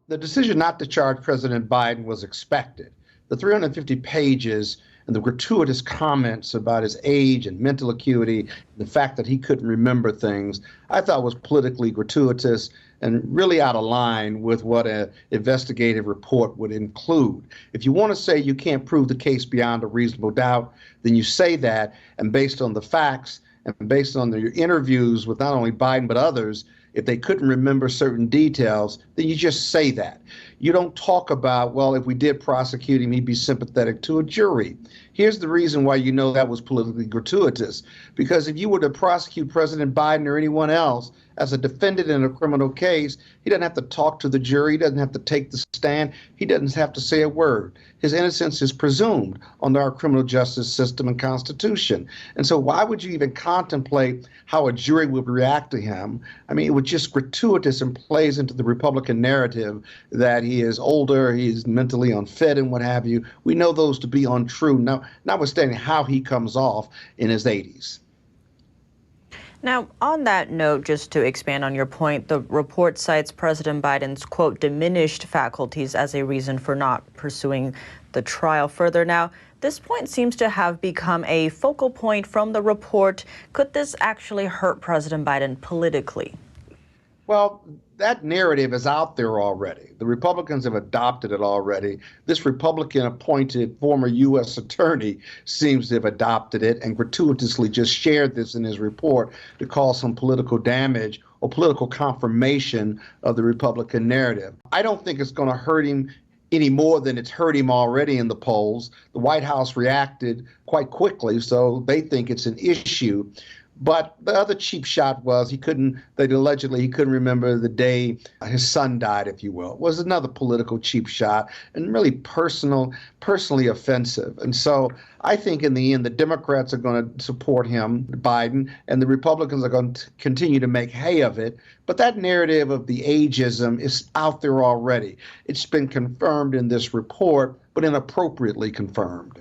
The decision not to charge President Biden was expected. The 350 pages and the gratuitous comments about his age and mental acuity, the fact that he couldn't remember things, I thought was politically gratuitous and really out of line with what an investigative report would include. If you want to say you can't prove the case beyond a reasonable doubt, then you say that, and based on the facts and based on your interviews with not only Biden but others, if they couldn't remember certain details, then you just say that. You don't talk about, well, if we did prosecute him, he'd be sympathetic to a jury. Here's the reason why you know that was politically gratuitous. Because if you were to prosecute President Biden or anyone else as a defendant in a criminal case, he doesn't have to talk to the jury. He doesn't have to take the stand. He doesn't have to say a word. His innocence is presumed under our criminal justice system and Constitution. And so why would you even contemplate how a jury would react to him? I mean, it was just gratuitous and plays into the Republican narrative that he is older, he is mentally unfit and what have you. We know those to be untrue, now, notwithstanding how he comes off in his 80s. Now, on that note, just to expand on your point, the report cites President Biden's, quote, diminished faculties as a reason for not pursuing the trial further. Now, this point seems to have become a focal point from the report. Could this actually hurt President Biden politically? Well, that narrative is out there already. The Republicans have adopted it already. This Republican-appointed former U.S. attorney seems to have adopted it and gratuitously just shared this in his report to cause some political damage or political confirmation of the Republican narrative. I don't think it's going to hurt him any more than it's hurt him already in the polls. The White House reacted quite quickly, so they think it's an issue. But the other cheap shot was he couldn't remember the day his son died, if you will. It was another political cheap shot and really personally offensive. And so I think in the end, the Democrats are going to support him, Biden, and the Republicans are going to continue to make hay of it. But that narrative of the ageism is out there already. It's been confirmed in this report, but inappropriately confirmed.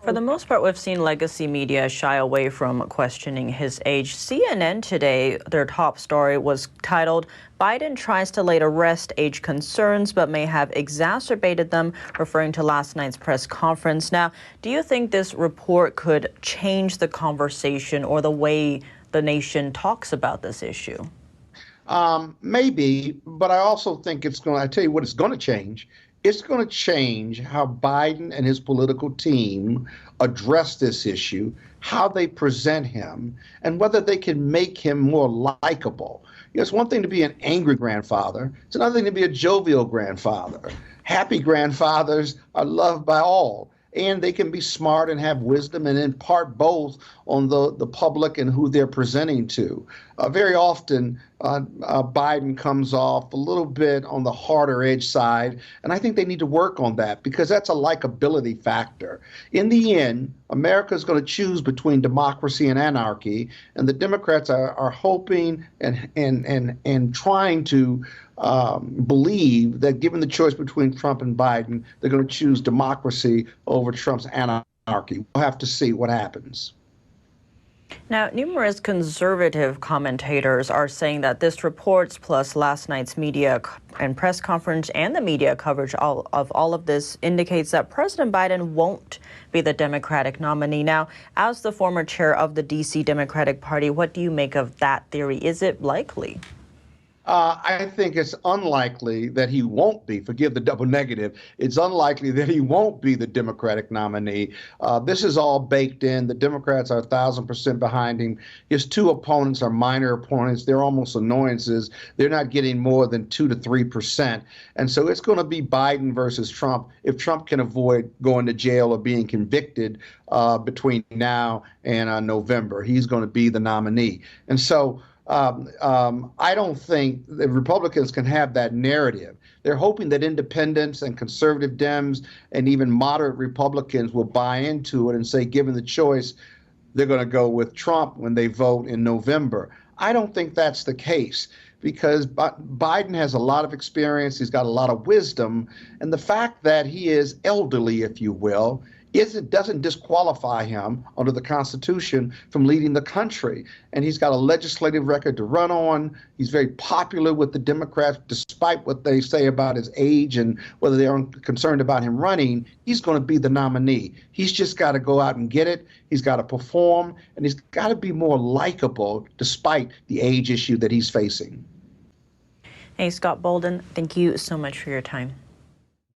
For the most part, we've seen legacy media shy away from questioning his age. CNN today, their top story was titled, Biden tries to lay to rest age concerns, but may have exacerbated them, referring to last night's press conference. Now, do you think this report could change the conversation or the way the nation talks about this issue? Maybe, but I also think I tell you what it's going to change. It's going to change how Biden and his political team address this issue, how they present him, and whether they can make him more likable. It's one thing to be an angry grandfather. It's another thing to be a jovial grandfather. Happy grandfathers are loved by all, and they can be smart and have wisdom and impart both on the public and who they're presenting to. Very often, Biden comes off a little bit on the harder edge side, and I think they need to work on that because that's a likability factor. In the end, America is going to choose between democracy and anarchy, and the Democrats are hoping and trying to believe that given the choice between Trump and Biden, they're going to choose democracy over Trump's anarchy. We'll have to see what happens. Now, numerous conservative commentators are saying that this report, plus last night's media and press conference and the media coverage of all of this, indicates that President Biden won't be the Democratic nominee. Now, as the former chair of the D.C. Democratic Party, what do you make of that theory? Is it likely? I think it's unlikely that he won't be, forgive the double negative, it's unlikely that he won't be the Democratic nominee. This is all baked in. The Democrats are 1,000% behind him. His two opponents are minor opponents. They're almost annoyances. They're not getting more than 2 to 3%. And so it's going to be Biden versus Trump. If Trump can avoid going to jail or being convicted between now and November, he's going to be the nominee. And so I don't think the Republicans can have that narrative. They're hoping that independents and conservative Dems and even moderate Republicans will buy into it and say, given the choice, they're going to go with Trump when they vote in November. I don't think that's the case because Biden has a lot of experience. He's got a lot of wisdom. And the fact that he is elderly, if you will, doesn't disqualify him under the Constitution from leading the country. And he's got a legislative record to run on. He's very popular with the Democrats, despite what they say about his age and whether they are concerned about him running. He's going to be the nominee. He's just got to go out and get it. He's got to perform, and he's got to be more likable despite the age issue that he's facing. Hey, Scott Bolden, thank you so much for your time.